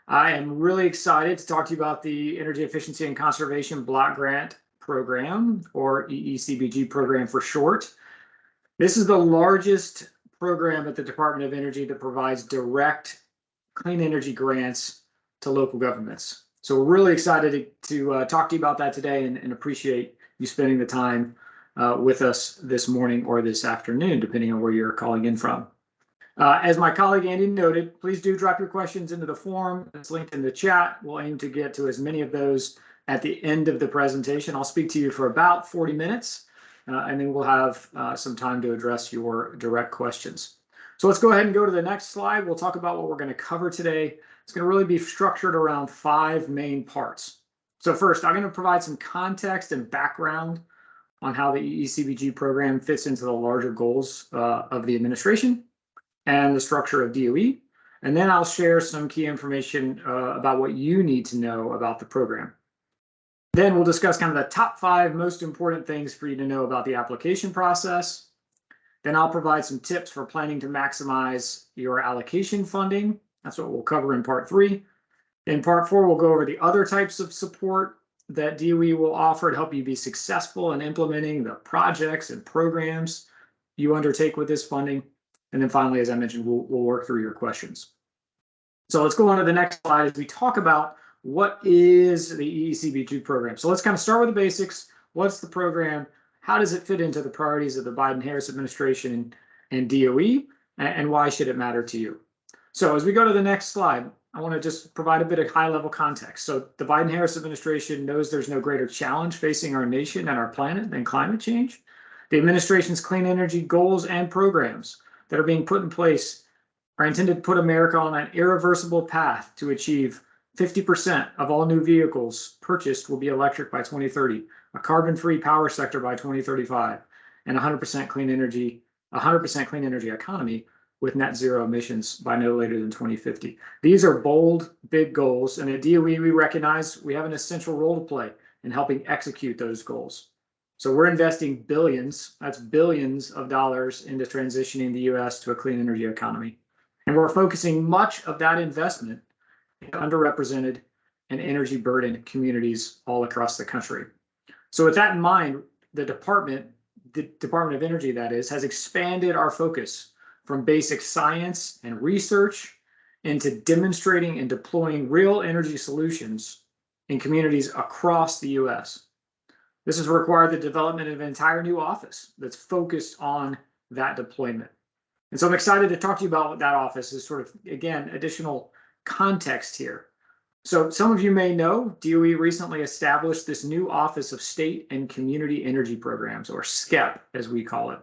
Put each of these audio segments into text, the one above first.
I am really excited to talk to you about the Energy Efficiency and Conservation Block Grant Program, or EECBG Program for short. This is the largest program at the Department of Energy that provides direct clean energy grants to local governments. So we're really excited to talk to you about that today and appreciate you spending the time with us this morning or this afternoon, depending on where you're calling in from. As my colleague Andy noted, please do drop your questions into the form that's linked in the chat. We'll aim to get to as many of those at the end of the presentation. I'll speak to you for about 40 minutes, and then we'll have some time to address your direct questions. So let's go ahead and go to the next slide. We'll talk about what we're going to cover today. It's going to really be structured around 5 main parts. So first, I'm going to provide some context and background on how the EECBG program fits into the larger goals of the administration and the structure of DOE. And then I'll share some key information about what you need to know about the program. Then we'll discuss kind of the top 5 most important things for you to know about the application process. Then I'll provide some tips for planning to maximize your allocation funding. That's what we'll cover in part 3. In part 4, we'll go over the other types of support that DOE will offer to help you be successful in implementing the projects and programs you undertake with this funding. And then finally, as I mentioned, we'll work through your questions. So let's go on to the next slide as we talk about what is the EECBG program. So let's kind of start with the basics. What's the program? How does it fit into the priorities of the Biden-Harris administration and DOE? And why should it matter to you? So as we go to the next slide, I want to just provide a bit of high-level context. So the Biden-Harris administration knows there's no greater challenge facing our nation and our planet than climate change. The administration's clean energy goals and programs that are being put in place are intended to put America on an irreversible path to achieve 50% of all new vehicles purchased will be electric by 2030, a carbon-free power sector by 2035, and 100% clean energy economy with net zero emissions by no later than 2050. These are bold, big goals, and at DOE we recognize we have an essential role to play in helping execute those goals. So we're investing billions, that's billions of dollars into transitioning the US to a clean energy economy. And we're focusing much of that investment in underrepresented and energy burdened communities all across the country. So with that in mind, the Department of Energy, that is, has expanded our focus from basic science and research into demonstrating and deploying real energy solutions in communities across the US. This has required the development of an entire new office that's focused on that deployment. And so I'm excited to talk to you about what that office is, sort of, again, additional context here. So some of you may know DOE recently established this new Office of State and Community Energy Programs, or SCEP, as we call it.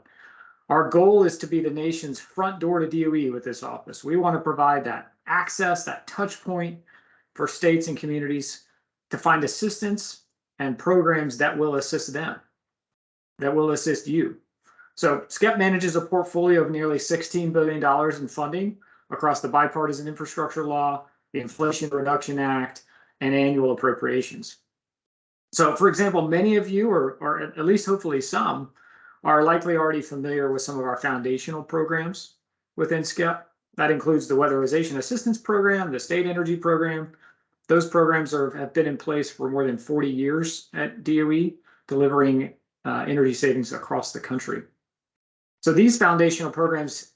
Our goal is to be the nation's front door to DOE with this office. We want to provide that access, that touch point for states and communities to find assistance and programs that will assist them, that will assist you. So SCEP manages a portfolio of nearly $16 billion in funding across the bipartisan infrastructure law, the Inflation Reduction Act, and annual appropriations. So for example, many of you, or at least hopefully some, are likely already familiar with some of our foundational programs within SCEP. That includes the Weatherization Assistance Program, the State Energy Program. Those programs have been in place for more than 40 years at DOE, delivering energy savings across the country. So these foundational programs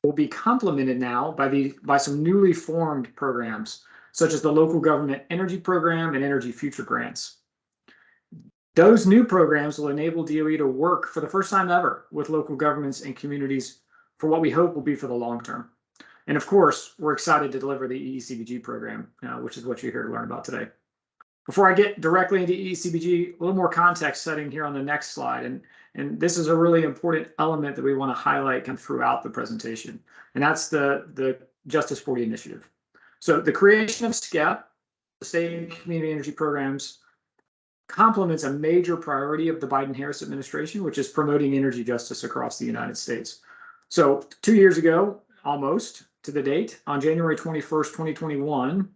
will be complemented now by some newly formed programs, such as the Local Government Energy Program and Energy Future Grants. Those new programs will enable DOE to work for the first time ever with local governments and communities for what we hope will be for the long term. And of course, we're excited to deliver the EECBG program, which is what you're here to learn about today. Before I get directly into EECBG, a little more context setting here on the next slide. And this is a really important element that we want to highlight kind of throughout the presentation. And that's the Justice 40 initiative. So the creation of SCEP, the State and Community Energy Programs, complements a major priority of the Biden-Harris administration, which is promoting energy justice across the United States. So 2 years ago, almost to the date, on January 21st, 2021,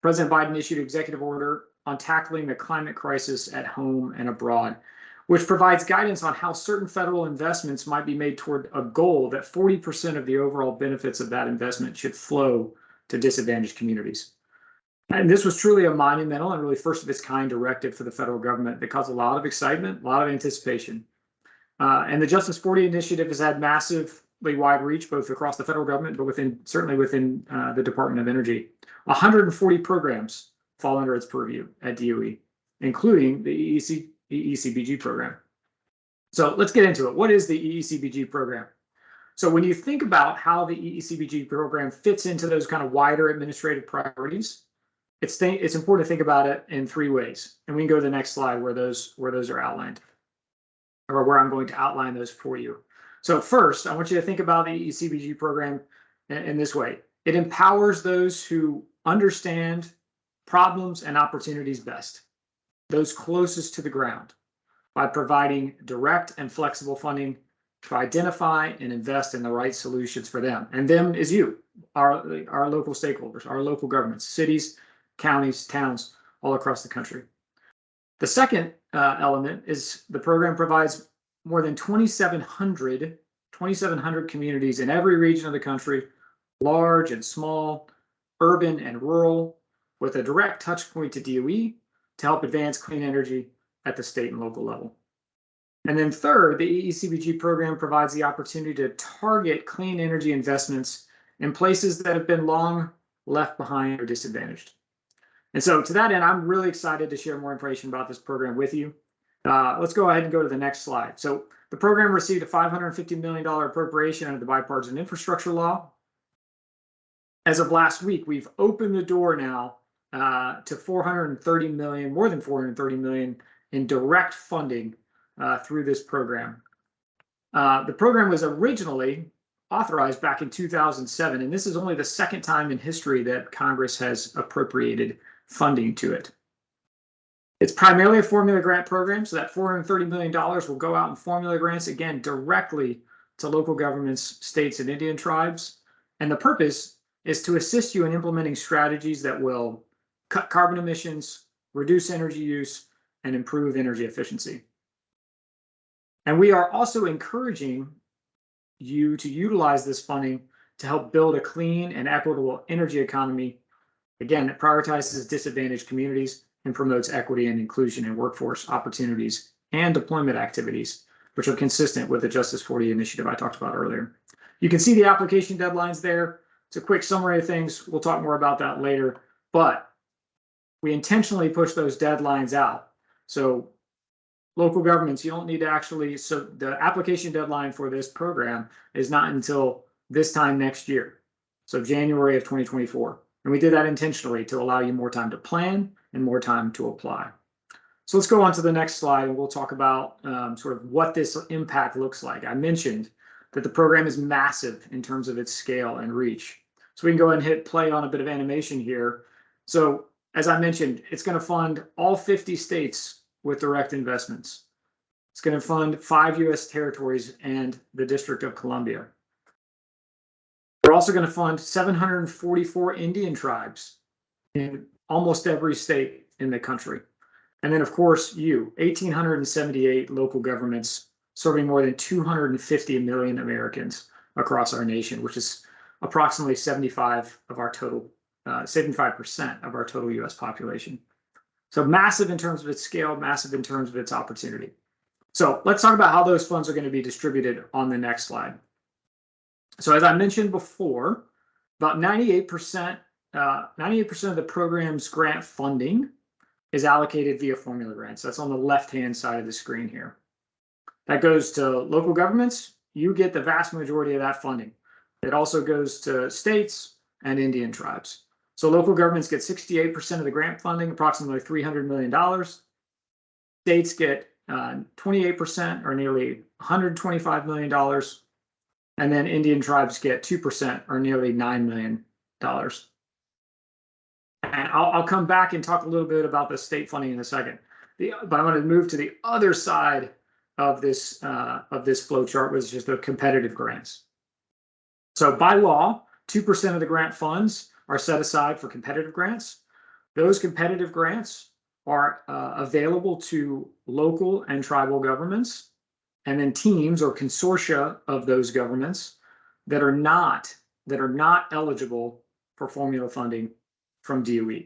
President Biden issued an executive order on tackling the climate crisis at home and abroad, which provides guidance on how certain federal investments might be made toward a goal that 40% of the overall benefits of that investment should flow to disadvantaged communities. And this was truly a monumental and really first of its kind directive for the federal government that caused a lot of excitement, a lot of anticipation. And the Justice 40 initiative has had massively wide reach, both across the federal government, but certainly within the Department of Energy. 140 programs fall under its purview at DOE, including the EECBG program. So let's get into it. What is the EECBG program? So when you think about how the EECBG program fits into those kind of wider administrative priorities, it's important to think about it in three ways. And we can go to the next slide where those are outlined, or where I'm going to outline those for you. So first, I want you to think about the EECBG program in this way. It empowers those who understand problems and opportunities best, those closest to the ground, by providing direct and flexible funding to identify and invest in the right solutions for them. And them is you, our local stakeholders, our local governments, cities, counties, towns, all across the country. The second element is the program provides more than 2,700 communities in every region of the country, large and small, urban and rural, with a direct touch point to DOE to help advance clean energy at the state and local level. And then third, the EECBG program provides the opportunity to target clean energy investments in places that have been long left behind or disadvantaged. And so to that end, I'm really excited to share more information about this program with you. Let's go ahead and go to the next slide. So the program received a $550 million appropriation under the Bipartisan Infrastructure Law. As of last week, we've opened the door now to $430 million, more than $430 million in direct funding through this program. The program was originally authorized back in 2007, and this is only the second time in history that Congress has appropriated funding to it. It's primarily a formula grant program, so that $430 million will go out in formula grants, again, directly to local governments, states, and Indian tribes. And the purpose is to assist you in implementing strategies that will cut carbon emissions, reduce energy use, and improve energy efficiency. And we are also encouraging you to utilize this funding to help build a clean and equitable energy economy, again, that prioritizes disadvantaged communities and promotes equity and inclusion in workforce opportunities and deployment activities, which are consistent with the Justice 40 initiative I talked about earlier. You can see the application deadlines there. It's a quick summary of things. We'll talk more about that later, but we intentionally push those deadlines out. So local governments, you don't need to actually, so the application deadline for this program is not until this time next year, so January of 2024. And we did that intentionally to allow you more time to plan and more time to apply. So let's go on to the next slide and we'll talk about sort of what this impact looks like. I mentioned that the program is massive in terms of its scale and reach. So we can go ahead and hit play on a bit of animation here. So as I mentioned, it's going to fund all 50 states with direct investments. It's going to fund 5 U.S. territories and the District of Columbia. We're also going to fund 744 Indian tribes in almost every state in the country. And then, of course, 1,878 local governments serving more than 250 million Americans across our nation, which is approximately 75% of our total U.S. population. So massive in terms of its scale, massive in terms of its opportunity. So let's talk about how those funds are going to be distributed on the next slide. So as I mentioned before, about 98% of the program's grant funding is allocated via formula grants. That's on the left-hand side of the screen here. That goes to local governments. You get the vast majority of that funding. It also goes to states and Indian tribes. So local governments get 68% of the grant funding, approximately $300 million. States get 28%, or nearly $125 million. And then Indian tribes get 2%, or nearly $9 million. And I'll come back and talk a little bit about the state funding in a second. But I'm going to move to the other side of this flow chart, which is just the competitive grants. So by law, 2% of the grant funds are set aside for competitive grants. Those competitive grants are available to local and tribal governments, and then teams or consortia of those governments that are not eligible for formula funding from DOE.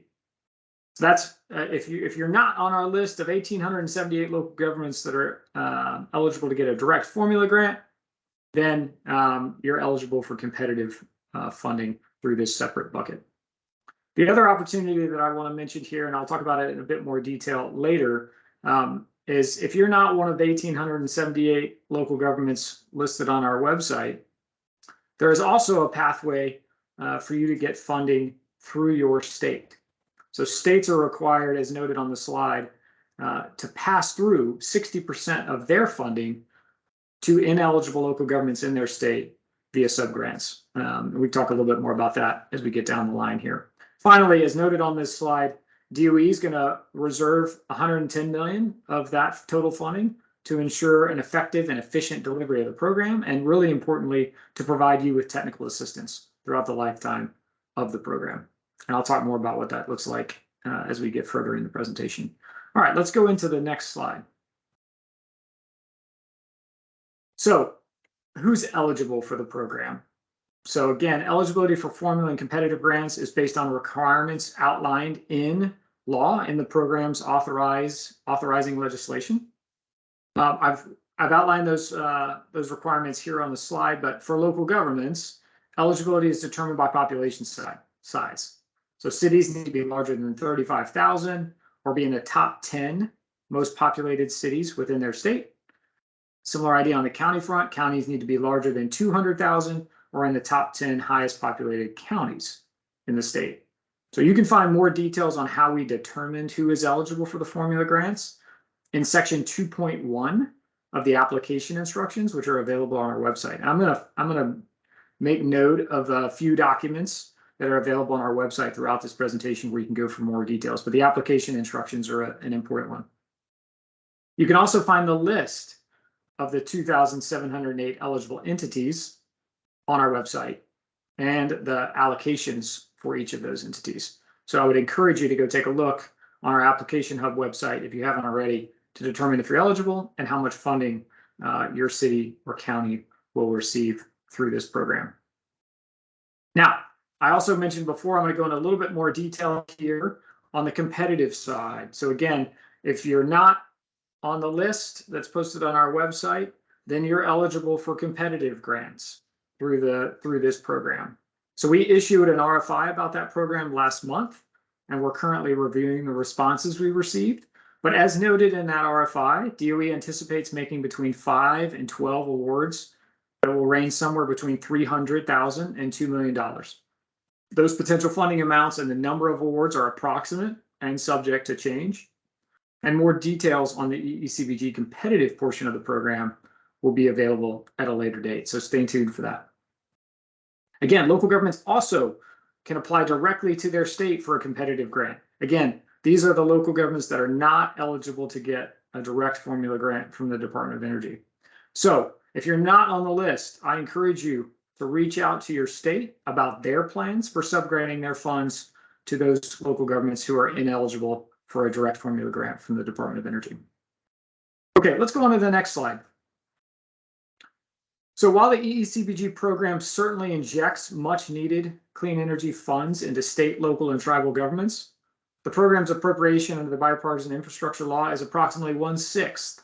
So that's if you're not on our list of 1,878 local governments that are eligible to get a direct formula grant, then you're eligible for competitive funding through this separate bucket. The other opportunity that I want to mention here, and I'll talk about it in a bit more detail later, is if you're not one of the 1,878 local governments listed on our website, there is also a pathway for you to get funding through your state. So states are required, as noted on the slide, to pass through 60% of their funding to ineligible local governments in their state via subgrants. We talk a little bit more about that as we get down the line here. Finally, as noted on this slide, DOE is going to reserve $110 million of that total funding to ensure an effective and efficient delivery of the program, and really importantly, to provide you with technical assistance throughout the lifetime of the program. And I'll talk more about what that looks like as we get further in the presentation. All right, let's go into the next slide. So who's eligible for the program? So again, eligibility for formula and competitive grants is based on requirements outlined in law in the program's authorizing legislation. I've outlined those requirements here on the slide, but for local governments, eligibility is determined by population size. So cities need to be larger than 35,000 or be in the top 10 most populated cities within their state. Similar idea on the county front. Counties need to be larger than 200,000 or in the top 10 highest populated counties in the state. So you can find more details on how we determined who is eligible for the formula grants in section 2.1 of the application instructions, which are available on our website. And I'm gonna make note of a few documents that are available on our website throughout this presentation where you can go for more details, but the application instructions are an important one. You can also find the list of the 2,708 eligible entities on our website and the allocations for each of those entities. So I would encourage you to go take a look on our Application Hub website if you haven't already to determine if you're eligible and how much funding your city or county will receive through this program. Now, I also mentioned before, I'm going to go into a little bit more detail here on the competitive side. So again, if you're not on the list that's posted on our website, then you're eligible for competitive grants through this program. So we issued an RFI about that program last month, and we're currently reviewing the responses we received. But as noted in that RFI, DOE anticipates making between 5 and 12 awards that will range somewhere between $300,000 and $2 million. Those potential funding amounts and the number of awards are approximate and subject to change. And more details on the EECBG competitive portion of the program will be available at a later date. So stay tuned for that. Again, local governments also can apply directly to their state for a competitive grant. Again, these are the local governments that are not eligible to get a direct formula grant from the Department of Energy. So if you're not on the list, I encourage you to reach out to your state about their plans for subgranting their funds to those local governments who are ineligible for a direct formula grant from the Department of Energy. Okay, let's go on to the next slide. So while the EECBG program certainly injects much needed clean energy funds into state, local, and tribal governments, the program's appropriation under the Bipartisan Infrastructure Law is approximately 1/6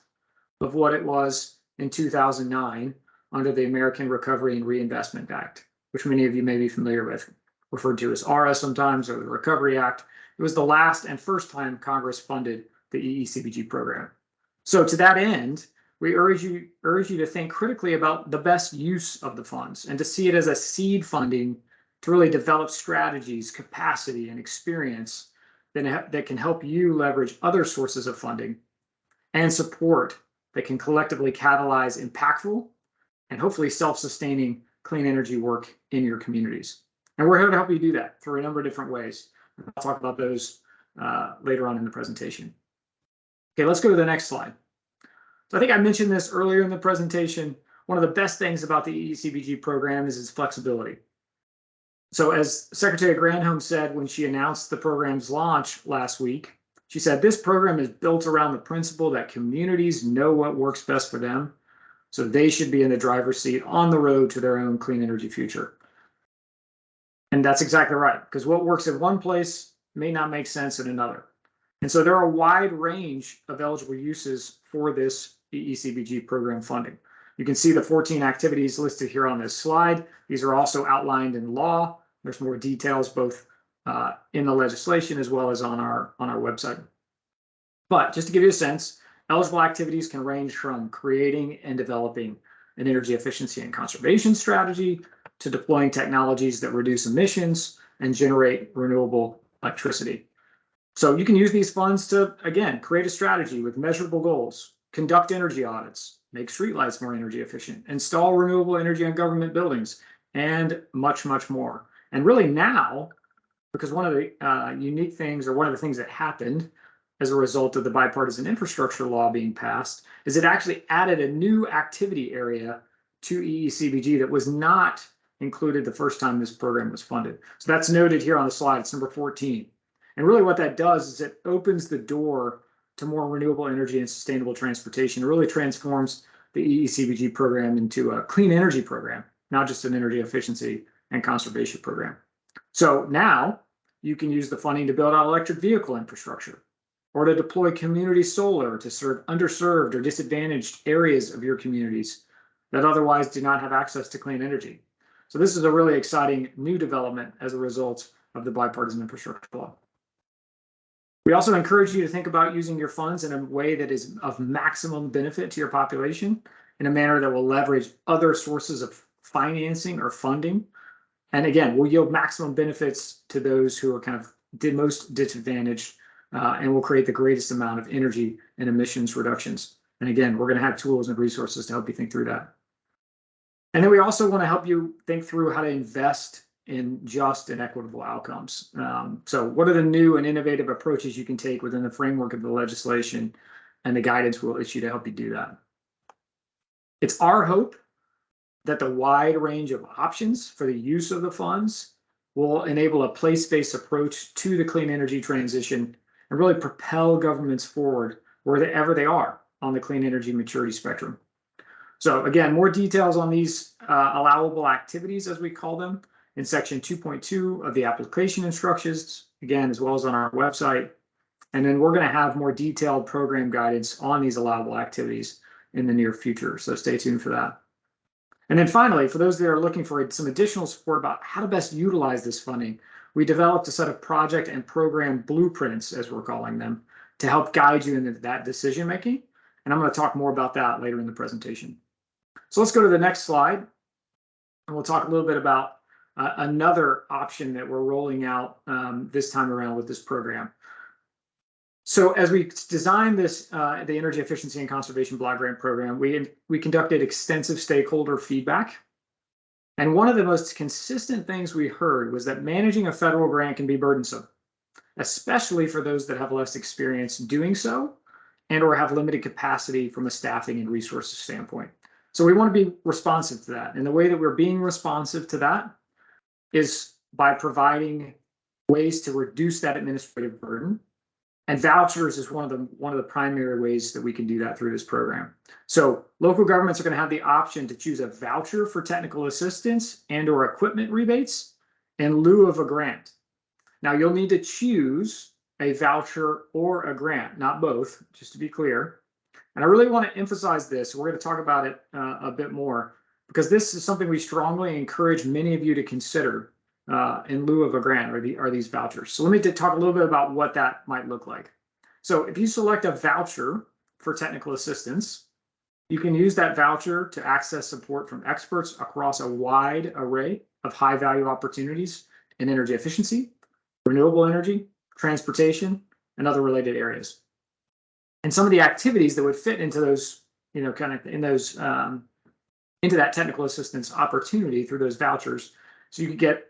of what it was in 2009 under the American Recovery and Reinvestment Act, which many of you may be familiar with, referred to as ARA sometimes, or the Recovery Act. It was the last and first time Congress funded the EECBG program. So to that end, we urge you to think critically about the best use of the funds and to see it as a seed funding to really develop strategies, capacity, and experience that can help you leverage other sources of funding and support that can collectively catalyze impactful and hopefully self-sustaining clean energy work in your communities. And we're here to help you do that through a number of different ways. I'll talk about those later on in the presentation. Okay, let's go to the next slide. So I think I mentioned this earlier in the presentation. One of the best things about the EECBG program is its flexibility. So as Secretary Granholm said when she announced the program's launch last week, she said, this program is built around the principle that communities know what works best for them, so they should be in the driver's seat on the road to their own clean energy future. And that's exactly right, because what works in one place may not make sense in another. And so there are a wide range of eligible uses for this EECBG program funding. You can see the 14 activities listed here on this slide. These are also outlined in law. There's more details both in the legislation as well as on our website. But just to give you a sense, eligible activities can range from creating and developing an energy efficiency and conservation strategy to deploying technologies that reduce emissions and generate renewable electricity. So you can use these funds to, again, create a strategy with measurable goals, conduct energy audits, make streetlights more energy efficient, install renewable energy on government buildings, and much, much more. And really now, because one of the unique things, or one of the things that happened as a result of the bipartisan infrastructure law being passed, is it actually added a new activity area to EECBG that was not included the first time this program was funded. So that's noted here on the slide. It's number 14. And really what that does is it opens the door to more renewable energy and sustainable transportation. It really transforms the EECBG program into a clean energy program, not just an energy efficiency and conservation program. So now you can use the funding to build out electric vehicle infrastructure, or to deploy community solar to serve underserved or disadvantaged areas of your communities that otherwise do not have access to clean energy. So this is a really exciting new development as a result of the bipartisan infrastructure law. We also encourage you to think about using your funds in a way that is of maximum benefit to your population, in a manner that will leverage other sources of financing or funding. And again, will yield maximum benefits to those who are kind of most disadvantaged, and will create the greatest amount of energy and emissions reductions. And again, we're going to have tools and resources to help you think through that. And then we also want to help you think through how to invest in just and equitable outcomes. So what are the new and innovative approaches you can take within the framework of the legislation and the guidance we'll issue to help you do that? It's our hope that the wide range of options for the use of the funds will enable a place-based approach to the clean energy transition and really propel governments forward wherever they are on the clean energy maturity spectrum. So again, more details on these allowable activities, as we call them, in section 2.2 of the application instructions, again, as well as on our website. And then we're going to have more detailed program guidance on these allowable activities in the near future. So stay tuned for that. And then finally, for those that are looking for some additional support about how to best utilize this funding, we developed a set of project and program blueprints, as we're calling them, to help guide you into that decision making. And I'm going to talk more about that later in the presentation. So let's go to the next slide, and we'll talk a little bit about another option that we're rolling out this time around with this program. So as we designed this, the Energy Efficiency and Conservation Block Grant Program, we conducted extensive stakeholder feedback. And one of the most consistent things we heard was that managing a federal grant can be burdensome, especially for those that have less experience doing so and or have limited capacity from a staffing and resources standpoint. So we want to be responsive to that. And the way that we're being responsive to that is by providing ways to reduce that administrative burden. And vouchers is one of the primary ways that we can do that through this program. So local governments are going to have the option to choose a voucher for technical assistance and or equipment rebates in lieu of a grant. Now you'll need to choose a voucher or a grant, not both, just to be clear. And I really want to emphasize this. We're going to talk about it a bit more, because this is something we strongly encourage many of you to consider in lieu of a grant, are these vouchers. So let me talk a little bit about what that might look like. So if you select a voucher for technical assistance, you can use that voucher to access support from experts across a wide array of high value opportunities in energy efficiency, renewable energy, transportation, and other related areas. And some of the activities that would fit into those, kind of in those, into that technical assistance opportunity through those vouchers. So you could get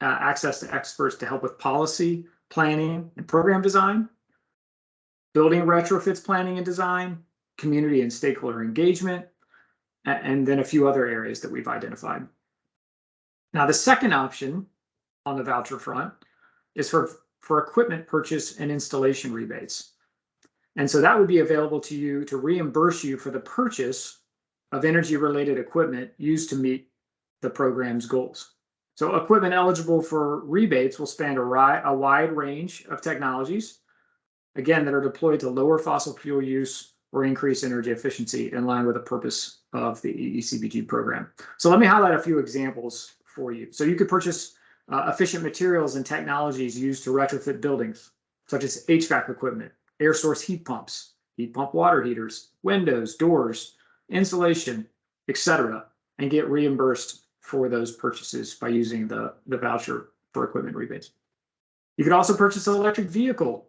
access to experts to help with policy, planning, and program design, building retrofits planning and design, community and stakeholder engagement, and then a few other areas that we've identified. Now, the second option on the voucher front is for equipment purchase and installation rebates. And so that would be available to you to reimburse you for the purchase of energy-related equipment used to meet the program's goals. So equipment eligible for rebates will span a wide range of technologies, again, that are deployed to lower fossil fuel use or increase energy efficiency in line with the purpose of the EECBG program. So let me highlight a few examples for you. So you could purchase efficient materials and technologies used to retrofit buildings, such as HVAC equipment, air source heat pump water heaters, windows, doors, insulation, etc., and get reimbursed for those purchases by using the voucher for equipment rebates. You could also purchase an electric vehicle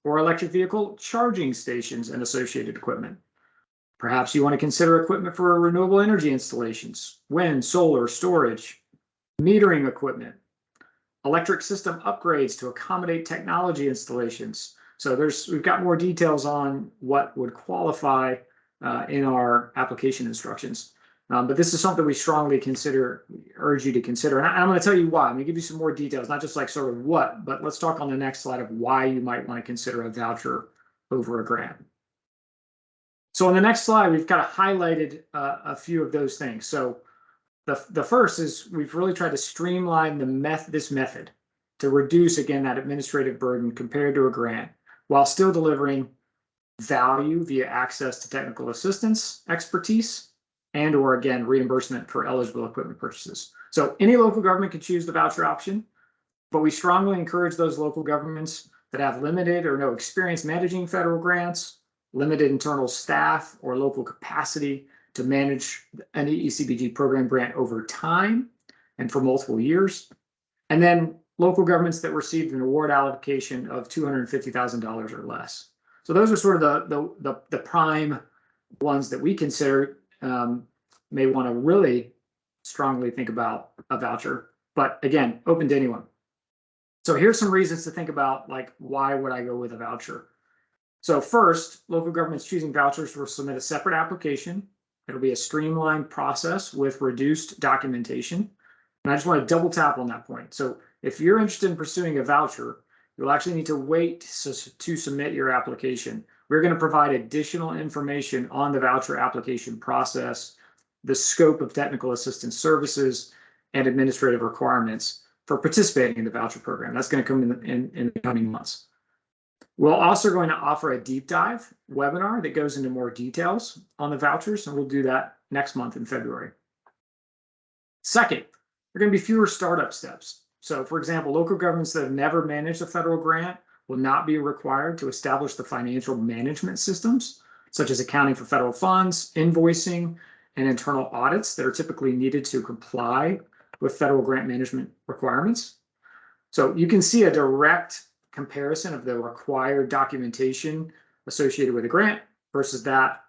or electric vehicle charging stations and associated equipment. Perhaps you want to consider equipment for renewable energy installations, wind, solar, storage, metering equipment, electric system upgrades to accommodate technology installations. So we've got more details on what would qualify in our application instructions. But this is something we strongly urge you to consider. And I'm going to tell you why. I'm going to give you some more details, not just like sort of what, but let's talk on the next slide of why you might want to consider a voucher over a grant. So on the next slide, we've kind of highlighted a few of those things. So the first is we've really tried to streamline this method to reduce, again, that administrative burden compared to a grant, while still delivering value via access to technical assistance, expertise, and or, again, reimbursement for eligible equipment purchases. So any local government can choose the voucher option, but we strongly encourage those local governments that have limited or no experience managing federal grants, limited internal staff, or local capacity to manage an EECBG program grant over time and for multiple years. And then local governments that received an award allocation of $250,000 or less. So those are sort of the prime ones that we consider may want to really strongly think about a voucher, but again, open to anyone. So here's some reasons to think about, like, why would I go with a voucher? So first, local governments choosing vouchers will submit a separate application. It'll be a streamlined process with reduced documentation. And I just want to double tap on that point. So if you're interested in pursuing a voucher, you'll actually need to wait to submit your application. We're going to provide additional information on the voucher application process, the scope of technical assistance services, and administrative requirements for participating in the voucher program. That's going to come in the coming months. We're also going to offer a deep dive webinar that goes into more details on the vouchers, and we'll do that next month in February. Second, there are going to be fewer startup steps. So, for example, local governments that have never managed a federal grant will not be required to establish the financial management systems, such as accounting for federal funds, invoicing, and internal audits that are typically needed to comply with federal grant management requirements. So you can see a direct comparison of the required documentation associated with a grant versus that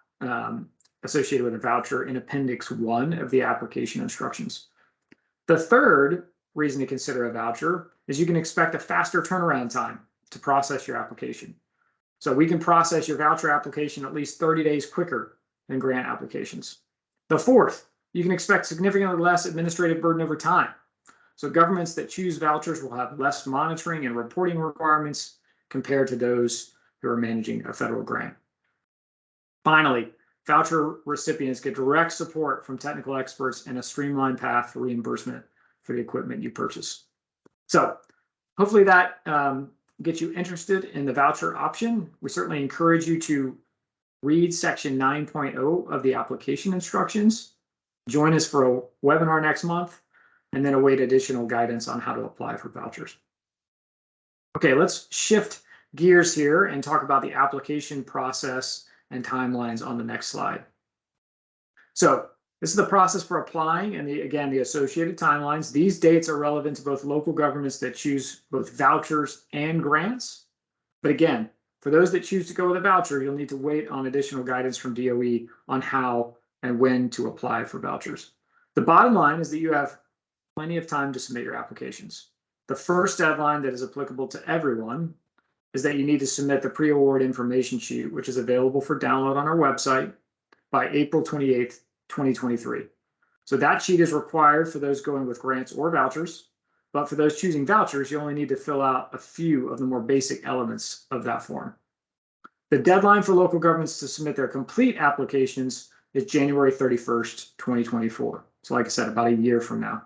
associated with a voucher in Appendix 1 of the application instructions. The third reason to consider a voucher is you can expect a faster turnaround time to process your application. So we can process your voucher application at least 30 days quicker than grant applications. The fourth, you can expect significantly less administrative burden over time. So governments that choose vouchers will have less monitoring and reporting requirements compared to those who are managing a federal grant. Finally, voucher recipients get direct support from technical experts and a streamlined path for reimbursement for the equipment you purchase. So hopefully that gets you interested in the voucher option. We certainly encourage you to read section 9.0 of the application instructions. Join us for a webinar next month, and then await additional guidance on how to apply for vouchers. Okay, let's shift gears here and talk about the application process and timelines on the next slide. So this is the process for applying and again, the associated timelines. These dates are relevant to both local governments that choose both vouchers and grants. But again, for those that choose to go with a voucher, you'll need to wait on additional guidance from DOE on how and when to apply for vouchers. The bottom line is that you have plenty of time to submit your applications. The first deadline that is applicable to everyone is that you need to submit the pre-award information sheet, which is available for download on our website by April 28th, 2023. So that sheet is required for those going with grants or vouchers, but for those choosing vouchers, you only need to fill out a few of the more basic elements of that form. The deadline for local governments to submit their complete applications is January 31st, 2024. So like I said, about a year from now.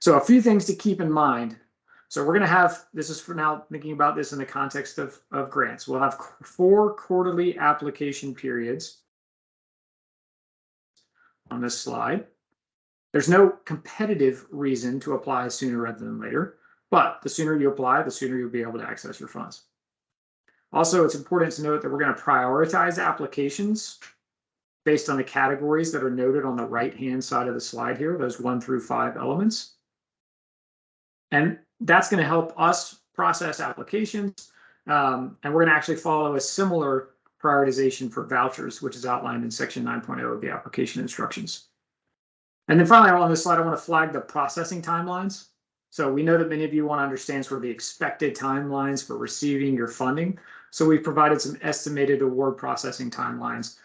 So a few things to keep in mind. So we're going to have, this is for now thinking about this in the context of grants. We'll have 4 quarterly application periods on this slide. There's no competitive reason to apply sooner rather than later, but the sooner you apply, the sooner you'll be able to access your funds. Also, it's important to note that we're going to prioritize applications based on the categories that are noted on the right-hand side of the slide here, those 1 through 5 elements. And that's going to help us process applications. And we're going to actually follow a similar prioritization for vouchers, which is outlined in section 9.0 of the application instructions. And then finally, on this slide, I want to flag the processing timelines. So we know that many of you want to understand sort of the expected timelines for receiving your funding. So we've provided some estimated award processing timelines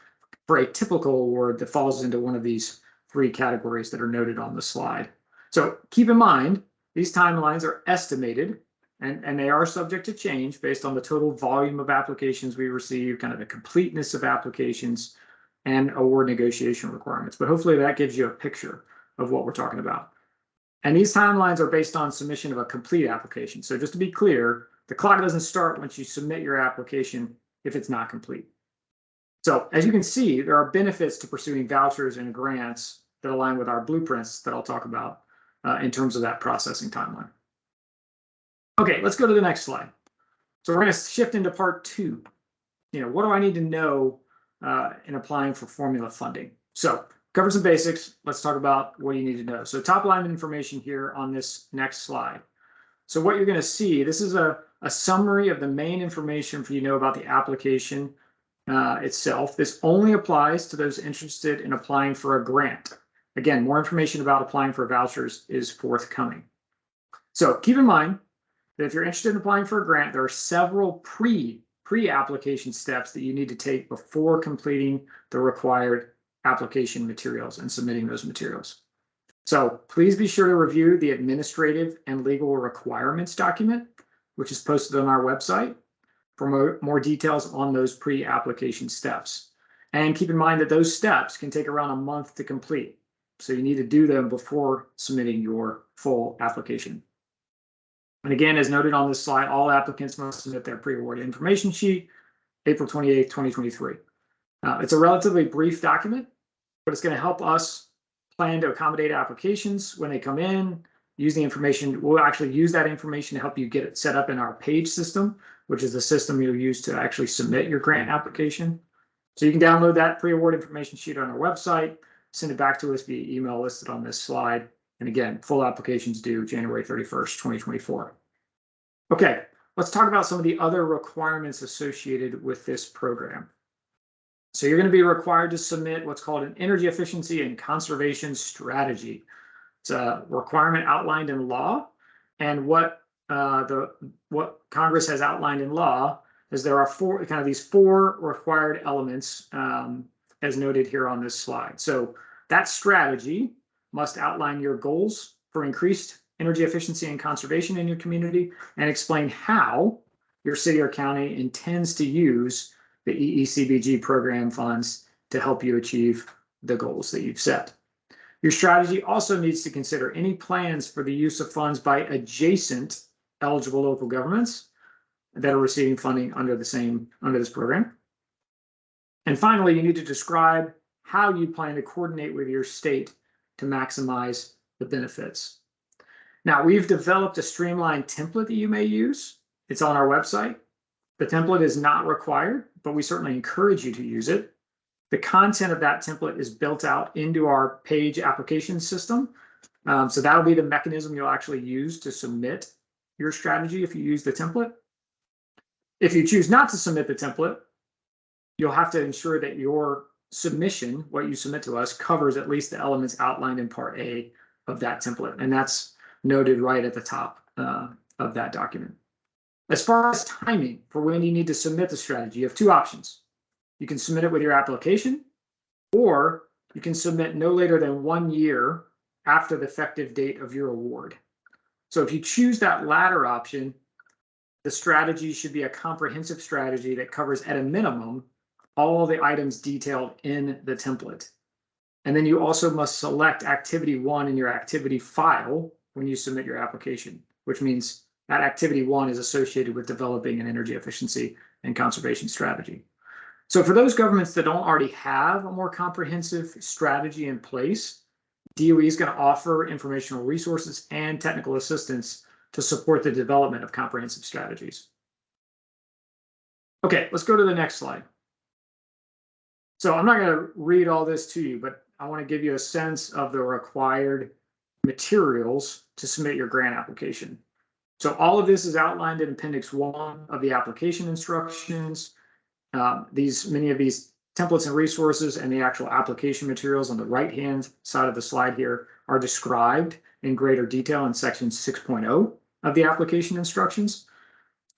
for a typical award that falls into one of these 3 categories that are noted on the slide. So keep in mind, these timelines are estimated and they are subject to change based on the total volume of applications we receive, kind of the completeness of applications, and award negotiation requirements. But hopefully that gives you a picture of what we're talking about. And these timelines are based on submission of a complete application. So just to be clear, the clock doesn't start once you submit your application if it's not complete. So as you can see, there are benefits to pursuing vouchers and grants that align with our blueprints that I'll talk about in terms of that processing timeline. Okay, let's go to the next slide. So we're going to shift into part 2. What do I need to know in applying for formula funding? So cover some basics. Let's talk about what you need to know. So top line information here on this next slide. So what you're going to see, this is a summary of the main information for you to know about the application itself. This only applies to those interested in applying for a grant. Again, more information about applying for vouchers is forthcoming. So keep in mind that if you're interested in applying for a grant, there are several pre-application steps that you need to take before completing the required application materials and submitting those materials. So please be sure to review the administrative and legal requirements document, which is posted on our website for more details on those pre-application steps. And keep in mind that those steps can take around a month to complete. So you need to do them before submitting your full application. And again, as noted on this slide, all applicants must submit their pre-award information sheet April 28th, 2023. It's a relatively brief document, but it's going to help us plan to accommodate applications when they come in, use the information. We'll actually use that information to help you get it set up in our page system, which is the system you'll use to actually submit your grant application. So you can download that pre-award information sheet on our website, send it back to us via email listed on this slide. And again, full applications due January 31st, 2024. Okay, let's talk about some of the other requirements associated with this program. So you're going to be required to submit what's called an energy efficiency and conservation strategy. It's a requirement outlined in law, and what Congress has outlined in law is there are these four required elements as noted here on this slide. So that strategy must outline your goals for increased energy efficiency and conservation in your community and explain how your city or county intends to use the EECBG program funds to help you achieve the goals that you've set. Your strategy also needs to consider any plans for the use of funds by adjacent eligible local governments that are receiving funding under this program. And finally, you need to describe how you plan to coordinate with your state to maximize the benefits. Now, we've developed a streamlined template that you may use. It's on our website. The template is not required, but we certainly encourage you to use it. The content of that template is built out into our page application system. So that'll be the mechanism you'll actually use to submit your strategy if you use the template. If you choose not to submit the template, you'll have to ensure that your submission, what you submit to us, covers at least the elements outlined in Part A of that template. And that's noted right at the top of that document. As far as timing for when you need to submit the strategy, you have two options. You can submit it with your application, or you can submit no later than 1 year after the effective date of your award. So if you choose that latter option, the strategy should be a comprehensive strategy that covers at a minimum all the items detailed in the template. And then you also must select activity 1 in your activity file when you submit your application, which means that activity 1 is associated with developing an energy efficiency and conservation strategy. So for those governments that don't already have a more comprehensive strategy in place, DOE is going to offer informational resources and technical assistance to support the development of comprehensive strategies. Okay, let's go to the next slide. So I'm not going to read all this to you, but I want to give you a sense of the required materials to submit your grant application. So all of this is outlined in Appendix 1 of the application instructions. Many of these templates and resources and the actual application materials on the right-hand side of the slide here are described in greater detail in section 6.0 of the application instructions.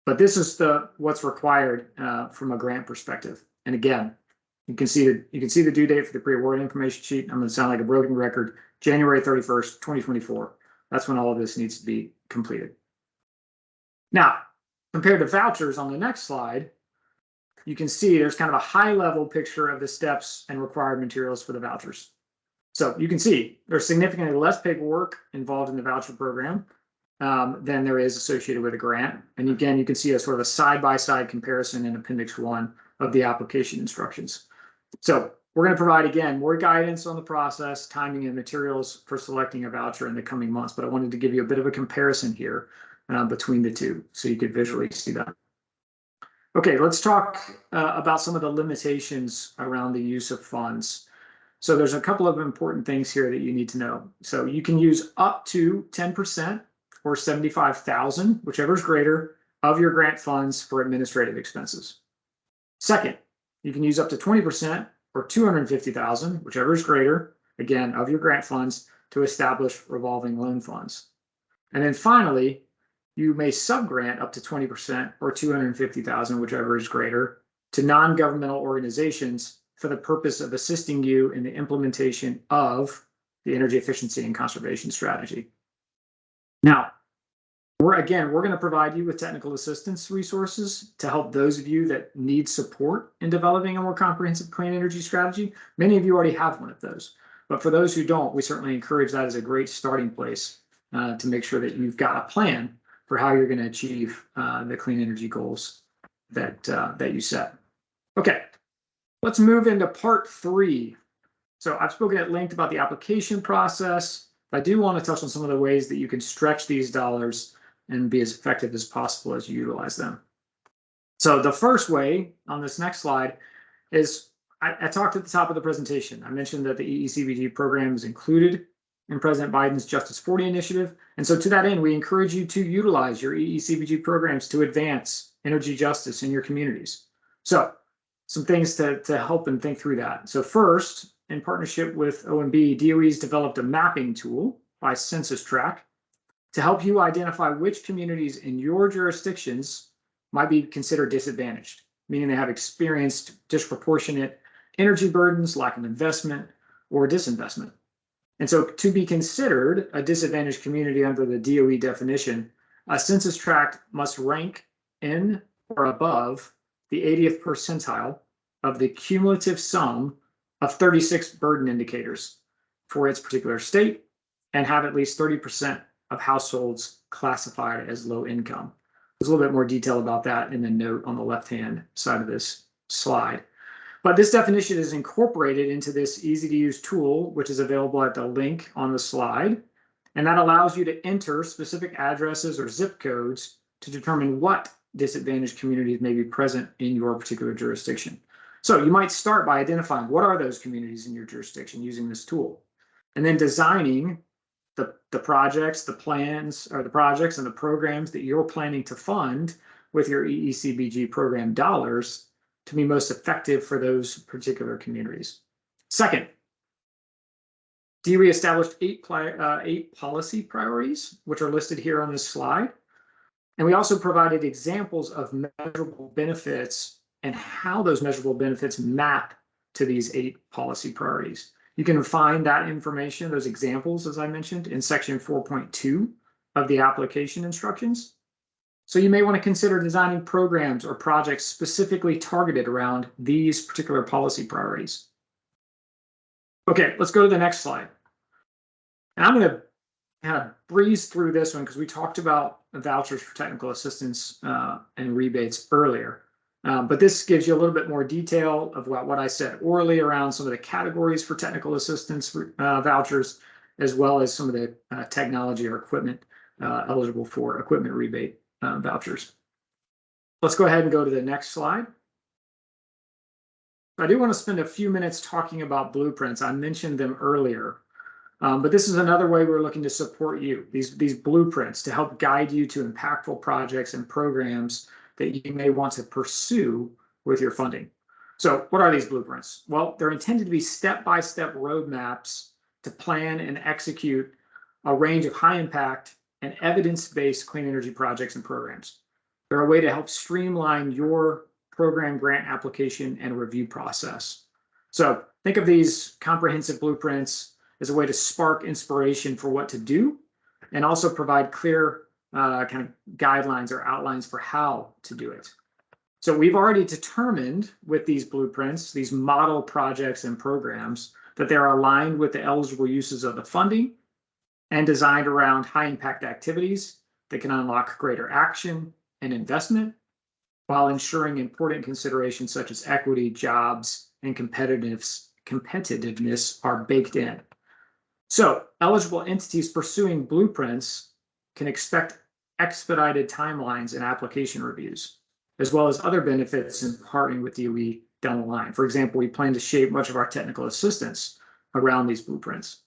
But this is what's required from a grant perspective. And again, you can see the due date for the pre-award information sheet. I'm going to sound like a broken record. January 31st, 2024. That's when all of this needs to be completed. Now, compared to vouchers on the next slide, you can see there's kind of a high-level picture of the steps and required materials for the vouchers. So you can see there's significantly less paperwork involved in the voucher program than there is associated with a grant. And again, you can see a sort of a side-by-side comparison in Appendix 1 of the application instructions. So we're going to provide, again, more guidance on the process, timing, and materials for selecting a voucher in the coming months. But I wanted to give you a bit of a comparison here between the two so you could visually see that. Okay, let's talk about some of the limitations around the use of funds. So there's a couple of important things here that you need to know. So you can use up to 10% or $75,000, whichever is greater, of your grant funds for administrative expenses. Second, you can use up to 20% or $250,000, whichever is greater, again, of your grant funds to establish revolving loan funds. And then finally, you may subgrant up to 20% or $250,000, whichever is greater, to non-governmental organizations for the purpose of assisting you in the implementation of the energy efficiency and conservation strategy. Now, we're going to provide you with technical assistance resources to help those of you that need support in developing a more comprehensive clean energy strategy. Many of you already have one of those, but for those who don't, we certainly encourage that as a great starting place to make sure that you've got a plan for how you're going to achieve the clean energy goals that you set. Okay, let's move into part 3. So I've spoken at length about the application process, but I do want to touch on some of the ways that you can stretch these dollars and be as effective as possible as you utilize them. So the first way on this next slide is I talked at the top of the presentation. I mentioned that the EECBG program is included in President Biden's Justice 40 initiative. And so to that end, we encourage you to utilize your EECBG programs to advance energy justice in your communities. So some things to help and think through that. So first, in partnership with OMB, DOE's developed a mapping tool by census tract to help you identify which communities in your jurisdictions might be considered disadvantaged, meaning they have experienced disproportionate energy burdens, lack of investment, or disinvestment. And so to be considered a disadvantaged community under the DOE definition, a census tract must rank in or above the 80th percentile of the cumulative sum of 36 burden indicators for its particular state and have at least 30% of households classified as low income. There's a little bit more detail about that in the note on the left-hand side of this slide. But this definition is incorporated into this easy-to-use tool, which is available at the link on the slide. And that allows you to enter specific addresses or zip codes to determine what disadvantaged communities may be present in your particular jurisdiction. So you might start by identifying what are those communities in your jurisdiction using this tool, and then designing the projects, the plans, or the projects and the programs that you're planning to fund with your EECBG program dollars to be most effective for those particular communities. Second, DOE established eight policy priorities, which are listed here on this slide. And we also provided examples of measurable benefits and how those measurable benefits map to these 8 policy priorities. You can find that information, those examples, as I mentioned, in section 4.2 of the application instructions. So you may want to consider designing programs or projects specifically targeted around these particular policy priorities. Okay, let's go to the next slide. And I'm going to kind of breeze through this one because we talked about vouchers for technical assistance and rebates earlier. But this gives you a little bit more detail of what I said orally around some of the categories for technical assistance vouchers, as well as some of the technology or equipment eligible for equipment rebate vouchers. Let's go ahead and go to the next slide. I do want to spend a few minutes talking about blueprints. I mentioned them earlier, but this is another way we're looking to support you. These blueprints to help guide you to impactful projects and programs that you may want to pursue with your funding. So what are these blueprints? Well, they're intended to be step-by-step roadmaps to plan and execute a range of high-impact and evidence-based clean energy projects and programs. They're a way to help streamline your program grant application and review process. So think of these comprehensive blueprints as a way to spark inspiration for what to do and also provide clear kind of guidelines or outlines for how to do it. So we've already determined with these blueprints, these model projects and programs, that they're aligned with the eligible uses of the funding and designed around high impact activities that can unlock greater action and investment while ensuring important considerations such as equity, jobs, and competitiveness are baked in. So eligible entities pursuing blueprints can expect expedited timelines and application reviews, as well as other benefits in partnering with DOE down the line. For example, we plan to shape much of our technical assistance around these blueprints.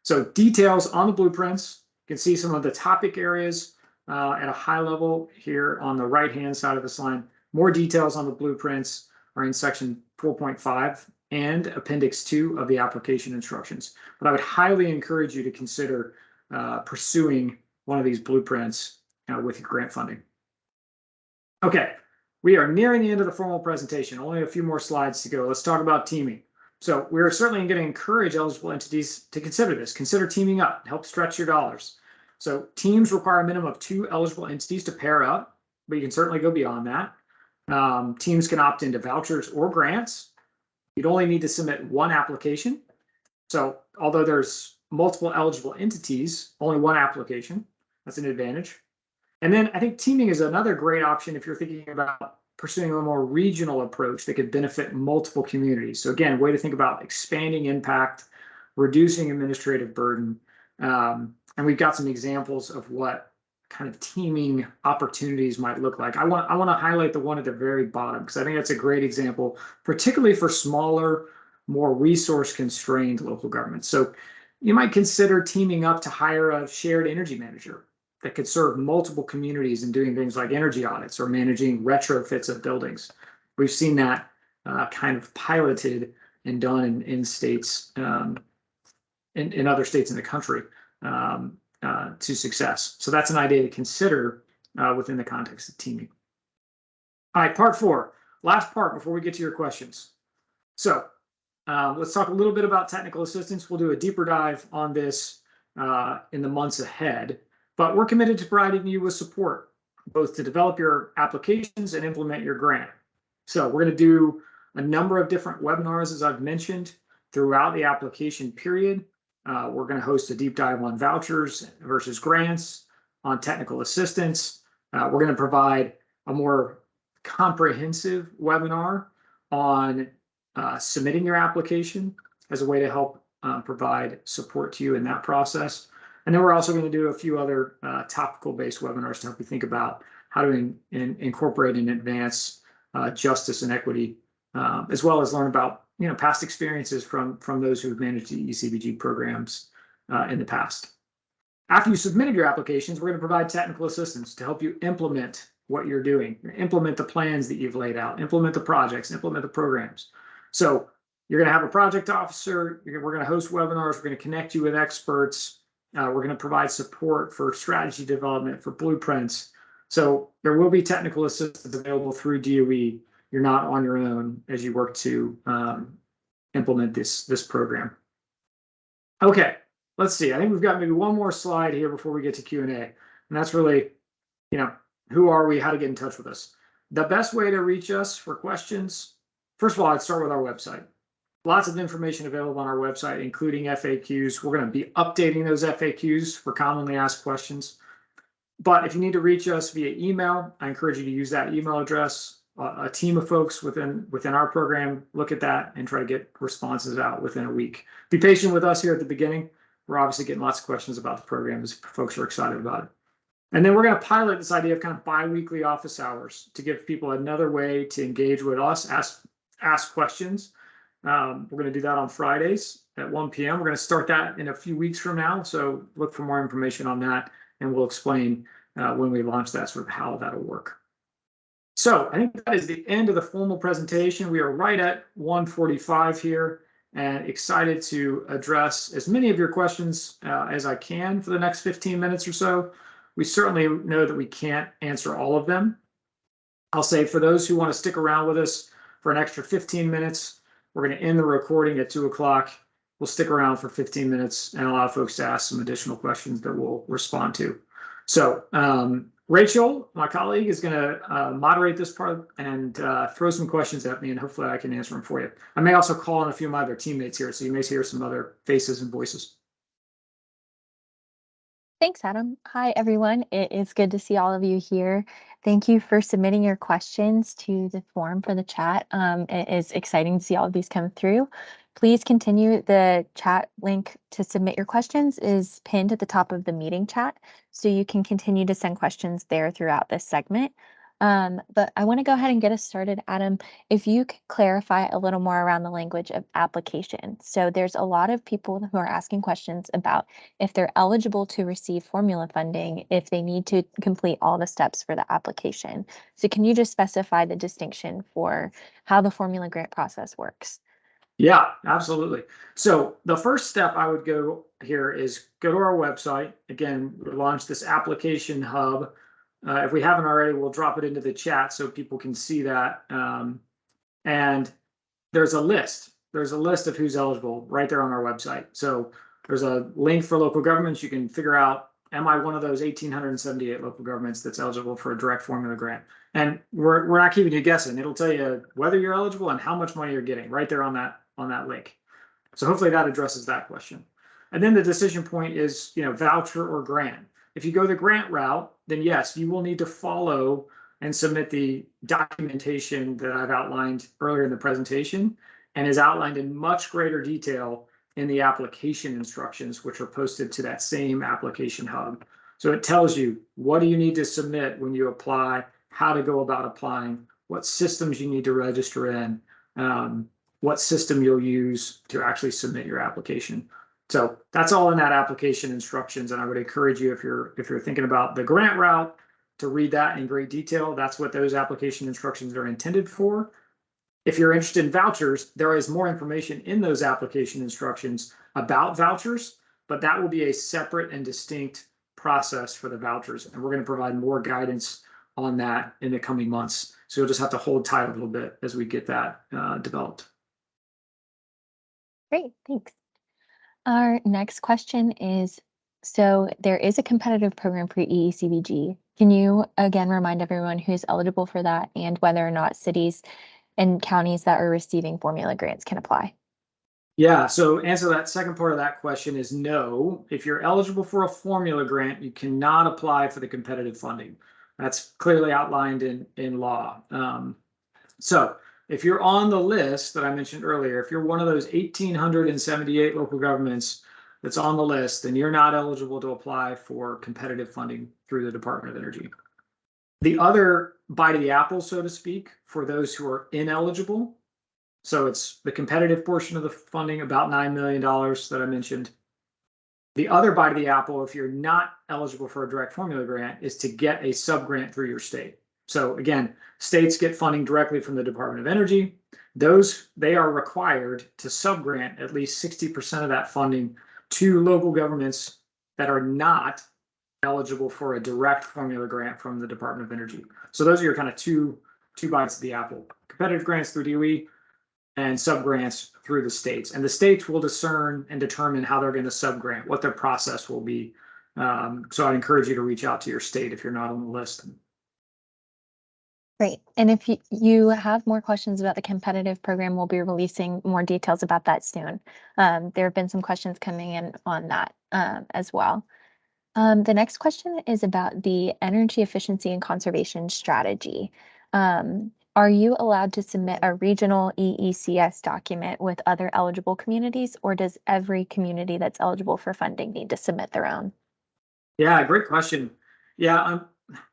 So details on the blueprints, you can see some of the topic areas at a high level here on the right-hand side of this line. More details on the blueprints are in section 4.5 and appendix 2 of the application instructions. But I would highly encourage you to consider pursuing one of these blueprints with your grant funding. Okay, we are nearing the end of the formal presentation. Only a few more slides to go. Let's talk about teaming. So we're certainly going to encourage eligible entities to consider this. Consider teaming up, help stretch your dollars. So teams require a minimum of 2 eligible entities to pair up, but you can certainly go beyond that. Teams can opt into vouchers or grants. You'd only need to submit 1 application. So although there's multiple eligible entities, only 1 application. That's an advantage. And then I think teaming is another great option if you're thinking about pursuing a more regional approach that could benefit multiple communities. So again, way to think about expanding impact, reducing administrative burden. And we've got some examples of what kind of teaming opportunities might look like. I want to highlight the one at the very bottom because I think that's a great example, particularly for smaller, more resource-constrained local governments. So you might consider teaming up to hire a shared energy manager that could serve multiple communities in doing things like energy audits or managing retrofits of buildings. We've seen that kind of piloted and done in states, in other states in the country to success. So that's an idea to consider within the context of teaming. All right, part 4, last part before we get to your questions. So let's talk a little bit about technical assistance. We'll do a deeper dive on this in the months ahead. But we're committed to providing you with support, both to develop your applications and implement your grant. So we're going to do a number of different webinars, as I've mentioned, throughout the application period. We're going to host a deep dive on vouchers versus grants, on technical assistance. We're going to provide a more comprehensive webinar on submitting your application as a way to help provide support to you in that process. And then we're also going to do a few other topical-based webinars to help you think about how to incorporate and advance justice and equity, as well as learn about past experiences from those who have managed the EECBG programs in the past. After you submitted your applications, we're going to provide technical assistance to help you implement what you're doing, implement the plans that you've laid out, implement the projects, implement the programs. So you're going to have a project officer. We're going to host webinars. We're going to connect you with experts. We're going to provide support for strategy development, for blueprints. So there will be technical assistance available through DOE. You're not on your own as you work to implement this program. Okay, let's see. I think we've got maybe one more slide here before we get to Q&A. And that's really, who are we, how to get in touch with us. The best way to reach us for questions, first of all, I'd start with our website. Lots of information available on our website, including FAQs. We're going to be updating those FAQs for commonly asked questions. But if you need to reach us via email, I encourage you to use that email address. A team of folks within our program look at that and try to get responses out within a week. Be patient with us here at the beginning. We're obviously getting lots of questions about the program as folks are excited about it. And then we're going to pilot this idea of kind of bi-weekly office hours to give people another way to engage with us, ask questions. We're going to do that on Fridays at 1 p.m. We're going to start that in a few weeks from now. So look for more information on that, and we'll explain when we launch that, sort of how that'll work. So I think that is the end of the formal presentation. We are right at 1:45 here, and excited to address as many of your questions as I can for the next 15 minutes or so. We certainly know that we can't answer all of them. I'll say for those who want to stick around with us for an extra 15 minutes, we're going to end the recording at 2 o'clock. We'll stick around for 15 minutes and allow folks to ask some additional questions that we'll respond to. So Rachel, my colleague, is going to moderate this part and throw some questions at me, and hopefully I can answer them for you. I may also call on a few of my other teammates here, so you may hear some other faces and voices. Thanks, Adam. Hi, everyone. It is good to see all of you here. Thank you for submitting your questions to the form for the chat. It is exciting to see all of these come through. Please continue. The chat link to submit your questions is pinned at the top of the meeting chat, so you can continue to send questions there throughout this segment. But I want to go ahead and get us started, Adam. If you could clarify a little more around the language of application. So there's a lot of people who are asking questions about if they're eligible to receive formula funding, if they need to complete all the steps for the application. So can you just specify the distinction for how the formula grant process works? Yeah, absolutely. So the first step I would go here is go to our website. Again, we launched this application hub. If we haven't already, we'll drop it into the chat so people can see that. And there's a list. There's a list of who's eligible right there on our website. So there's a link for local governments. You can figure out, am I one of those 1,878 local governments that's eligible for a direct formula grant? And we're not keeping you guessing. It'll tell you whether you're eligible and how much money you're getting right there on that link. So hopefully that addresses that question. And then the decision point is, voucher or grant. If you go the grant route, then yes, you will need to follow and submit the documentation that I've outlined earlier in the presentation and is outlined in much greater detail in the application instructions, which are posted to that same application hub. So it tells you what do you need to submit when you apply, how to go about applying, what systems you need to register in, what system you'll use to actually submit your application. So that's all in that application instructions, and I would encourage you, if you're thinking about the grant route, to read that in great detail. That's what those application instructions are intended for. If you're interested in vouchers, there is more information in those application instructions about vouchers, but that will be a separate and distinct process for the vouchers, and we're going to provide more guidance on that in the coming months. So you'll just have to hold tight a little bit as we get that developed. Great, thanks. Our next question is, so there is a competitive program for EECBG. Can you again remind everyone who's eligible for that and whether or not cities and counties that are receiving formula grants can apply? Yeah, so answer that second part of that question is no. If you're eligible for a formula grant, you cannot apply for the competitive funding. That's clearly outlined in law. So if you're on the list that I mentioned earlier, if you're one of those 1,878 local governments that's on the list, then you're not eligible to apply for competitive funding through the Department of Energy. The other bite of the apple, so to speak, for those who are ineligible, so it's the competitive portion of the funding, about $9 million that I mentioned. The other bite of the apple, if you're not eligible for a direct formula grant, is to get a subgrant through your state. So again, states get funding directly from the Department of Energy. They are required to subgrant at least 60% of that funding to local governments that are not eligible for a direct formula grant from the Department of Energy. So those are your kind of two bites of the apple: competitive grants through DOE and subgrants through the states. And the states will discern and determine how they're going to subgrant, what their process will be. So I'd encourage you to reach out to your state if you're not on the list. Great. And if you have more questions about the competitive program, we'll be releasing more details about that soon. There have been some questions coming in on that as well. The next question is about the energy efficiency and conservation strategy. Are you allowed to submit a regional EECS document with other eligible communities, or does every community that's eligible for funding need to submit their own? Yeah, great question. Yeah,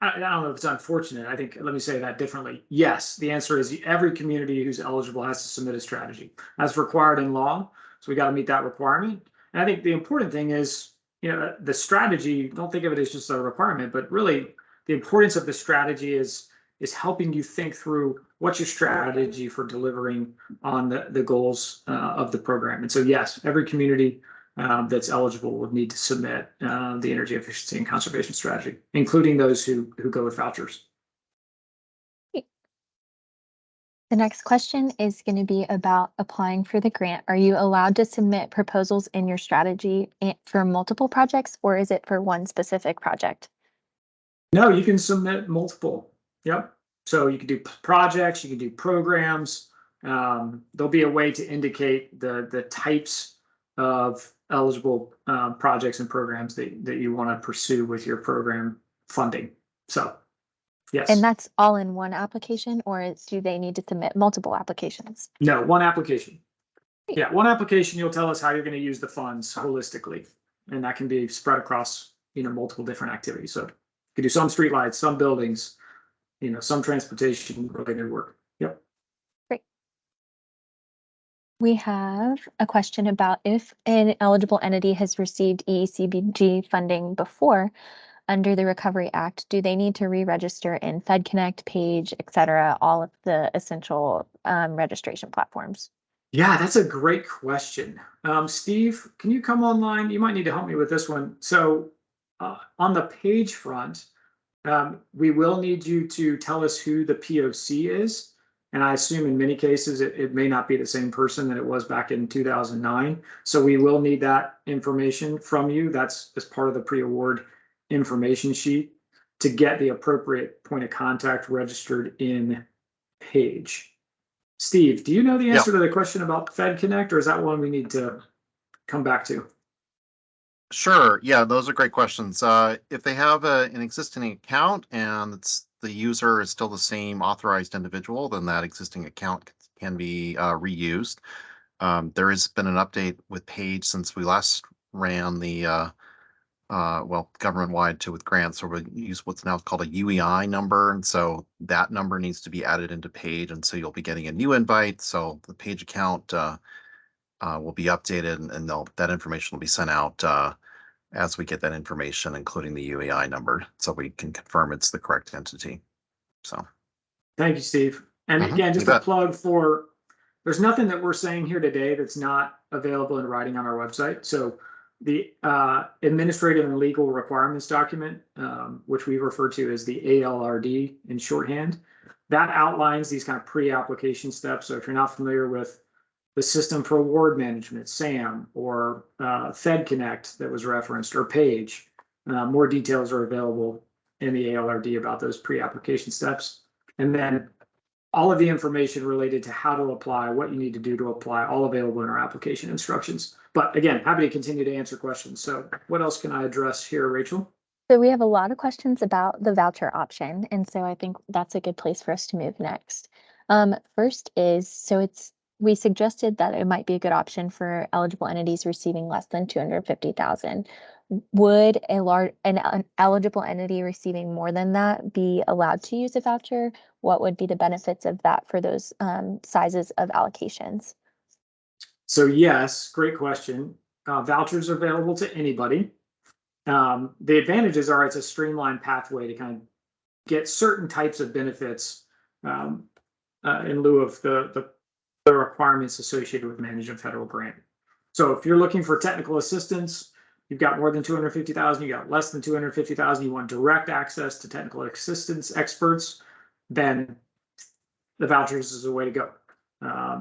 I don't know if it's unfortunate. I think, let me say that differently. Yes, the answer is every community who's eligible has to submit a strategy. That's required in law. So we got to meet that requirement. And I think the important thing is, the strategy, don't think of it as just a requirement, but really the importance of the strategy is helping you think through what's your strategy for delivering on the goals of the program. And so, yes, every community that's eligible would need to submit the energy efficiency and conservation strategy, including those who go with vouchers. The next question is going to be about applying for the grant. Are you allowed to submit proposals in your strategy for multiple projects, or is it for one specific project? No, you can submit multiple. Yep. So you can do projects, you can do programs. There'll be a way to indicate the types of eligible projects and programs that you want to pursue with your program funding. So, yes. And that's all in one application, or do they need to submit multiple applications? No, one application. Yeah, one application, you'll tell us how you're going to use the funds holistically. And that can be spread across, multiple different activities. So you can do some streetlights, some buildings, some transportation related work. Yep. Great. We have a question about if an eligible entity has received EECBG funding before under the Recovery Act, do they need to re-register in FedConnect, Page, et cetera, all of the essential registration platforms? Yeah, that's a great question. Steve, can you come online? You might need to help me with this one. So on the Page front, we will need you to tell us who the POC is. And I assume in many cases, it may not be the same person that it was back in 2009. So we will need that information from you. That's as part of the pre-award information sheet to get the appropriate point of contact registered in Page. Steve, do you know the answer to the question about FedConnect, or is that one we need to come back to? Sure. Yeah, those are great questions. If they have an existing account and the user is still the same authorized individual, then that existing account can be reused. There has been an update with Page since we last ran the government-wide with grants, so we use what's now called a UEI number, and so that number needs to be added into Page, and so you'll be getting a new invite. So the Page account will be updated, and that information will be sent out as we get that information, including the UEI number, so we can confirm it's the correct entity. So, thank you, Steve. And again, just a plug for, there's nothing that we're saying here today that's not available in writing on our website. So the administrative and legal requirements document, which we refer to as the ALRD in shorthand, that outlines these kind of pre-application steps. So if you're not familiar with the System for Award Management, SAM, or FedConnect that was referenced, or Page, more details are available in the ALRD about those pre-application steps. And then all of the information related to how to apply, what you need to do to apply, all available in our application instructions. But again, happy to continue to answer questions. So what else can I address here, Rachel? So we have a lot of questions about the voucher option, and so I think that's a good place for us to move next. First is, we suggested that it might be a good option for eligible entities receiving less than 250,000. Would an eligible entity receiving more than that be allowed to use a voucher? What would be the benefits of that for those sizes of allocations? So yes, great question. Vouchers are available to anybody. The advantages are it's a streamlined pathway to kind of get certain types of benefits in lieu of the requirements associated with managing a federal grant. So if you're looking for technical assistance, you've got more than 250,000, you got less than 250,000, you want direct access to technical assistance experts, then the vouchers is a way to go.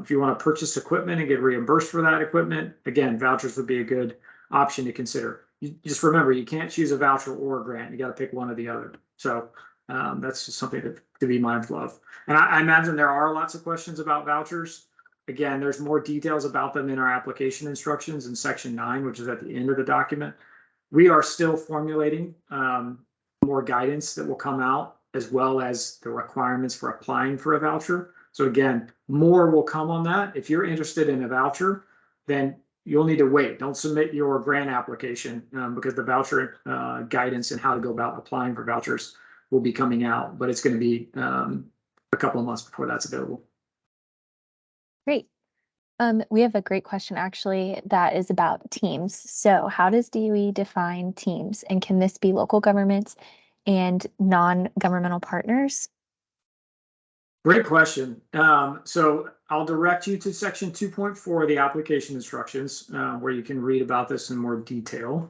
If you want to purchase equipment and get reimbursed for that equipment, again, vouchers would be a good option to consider. You just remember, you can't choose a voucher or a grant. You got to pick one or the other. So That's just something to be mindful of. And I imagine there are lots of questions about vouchers. Again, there's more details about them in our application instructions in section 9, which is at the end of the document. We are still formulating more guidance that will come out, as well as the requirements for applying for a voucher. So again, more will come on that. If you're interested in a voucher, then you'll need to wait. Don't submit your grant application because the voucher guidance and how to go about applying for vouchers will be coming out, but it's going to be a couple of months before that's available. Great. We have a great question actually that is about teams. So how does DOE define teams, and can this be local governments and non-governmental partners? Great question. So I'll direct you to section 2.4 of the application instructions, where you can read about this in more detail.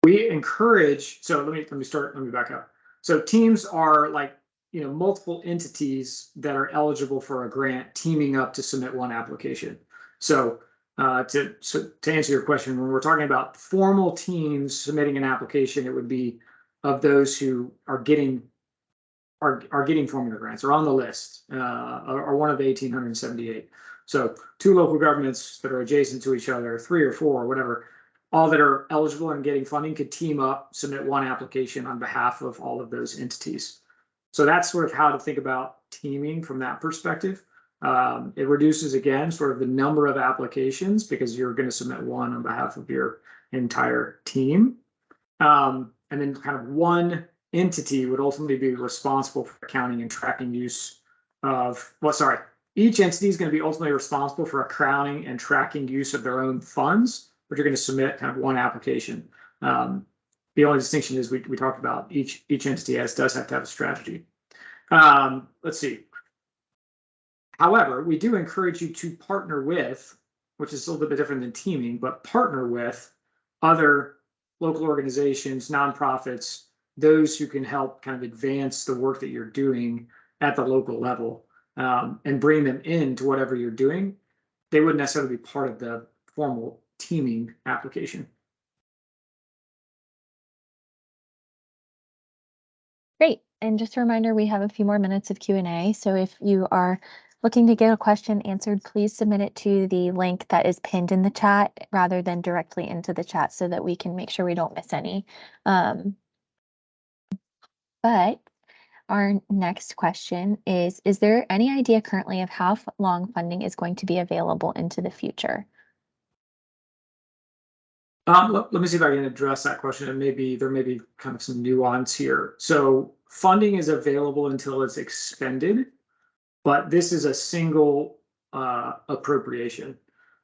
We encourage, so let me back up. So teams are like, multiple entities that are eligible for a grant teaming up to submit one application. So to answer your question, when we're talking about formal teams submitting an application, it would be of those who are getting formula grants, or on the list, are one of the 1,878. So 2 local governments that are adjacent to each other, 3 or 4, whatever, all that are eligible and getting funding could team up, submit one application on behalf of all of those entities. So that's sort of how to think about teaming from that perspective. It reduces, again, sort of the number of applications because you're going to submit one on behalf of your entire team. And then kind of one entity would ultimately be responsible for accounting and tracking use of, each entity is going to be ultimately responsible for accounting and tracking use of their own funds, but you're going to submit kind of one application. The only distinction is we talked about each entity does have to have a strategy. Let's see. However, we do encourage you to partner with, which is a little bit different than teaming, but partner with other local organizations, nonprofits, those who can help kind of advance the work that you're doing at the local level, and bring them into whatever you're doing. They wouldn't necessarily be part of the formal teaming application. Great. And just a reminder, we have a few more minutes of Q&A. So if you are looking to get a question answered, please submit it to the link that is pinned in the chat rather than directly into the chat so that we can make sure we don't miss any. But our next question is there any idea currently of how long funding is going to be available into the future? Let me see if I can address that question, and there may be kind of some nuance here. So funding is available until it's expended, but this is a single appropriation.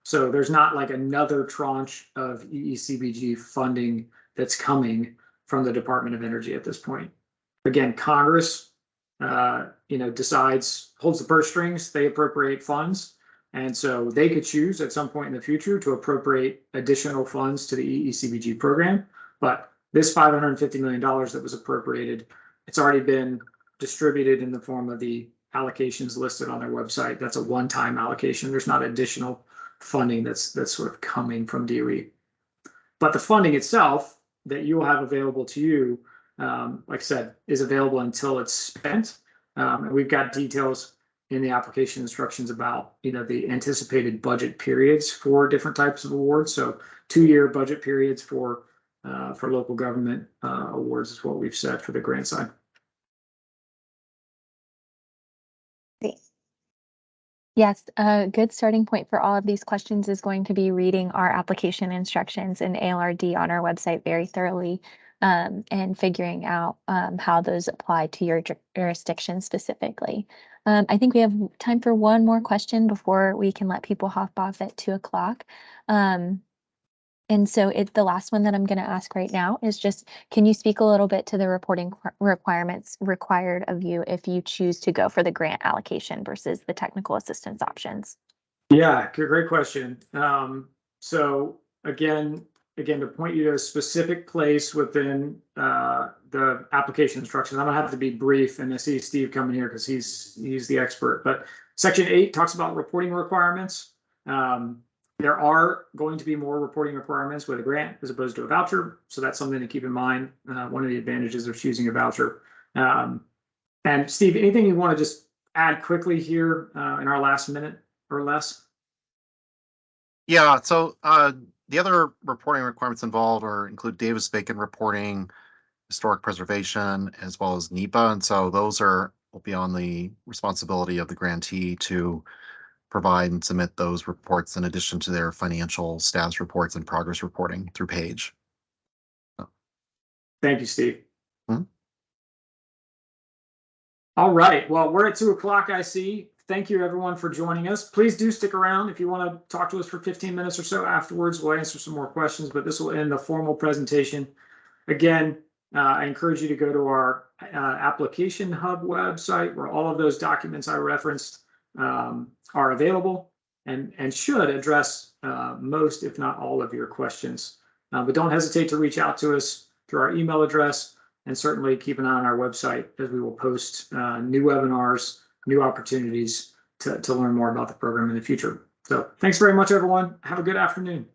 So there's not like another tranche of EECBG funding that's coming from the Department of Energy at this point. Again, Congress, holds the purse strings, they appropriate funds. And so they could choose at some point in the future to appropriate additional funds to the EECBG program. But this $550 million that was appropriated, it's already been distributed in the form of the allocations listed on their website. That's a one-time allocation. There's not additional funding that's sort of coming from DOE. But the funding itself that you will have available to you, like I said, is available until it's spent. And we've got details in the application instructions about the anticipated budget periods for different types of awards. So 2-year budget periods for local government awards is what we've said for the grant side. Great. Yes, a good starting point for all of these questions is going to be reading our application instructions and ALRD on our website very thoroughly, and figuring out how those apply to your jurisdiction specifically. I think we have time for one more question before we can let people hop off at 2 o'clock. And so the last one that I'm going to ask right now is just, can you speak a little bit to the reporting requirements required of you if you choose to go for the grant allocation versus the technical assistance options? Yeah, great question. So again, to point you to a specific place within the application instructions, I'm gonna have to be brief, and I see Steve coming here because he's the expert. But section 8 talks about reporting requirements. There are going to be more reporting requirements with a grant as opposed to a voucher, so that's something to keep in mind. One of the advantages of choosing a voucher. And Steve, anything you want to just add quickly here in our last minute or less? Yeah, so the other reporting requirements involved include Davis-Bacon reporting, historic preservation, as well as NEPA. And so those will be on the responsibility of the grantee to provide and submit those reports in addition to their financial status reports and progress reporting through PAGE. Thank you, Steve. All right. Well, we're at 2 o'clock, I see. Thank you, everyone, for joining us. Please do stick around if you want to talk to us for 15 minutes or so afterwards. We'll answer some more questions, but this will end the formal presentation. Again, I encourage you to go to our application hub website where all of those documents I referenced are available and should address most, if not all, of your questions. But don't hesitate to reach out to us through our email address, and certainly keep an eye on our website as we will post new webinars, new opportunities to learn more about the program in the future. So thanks very much, everyone. Have a good afternoon.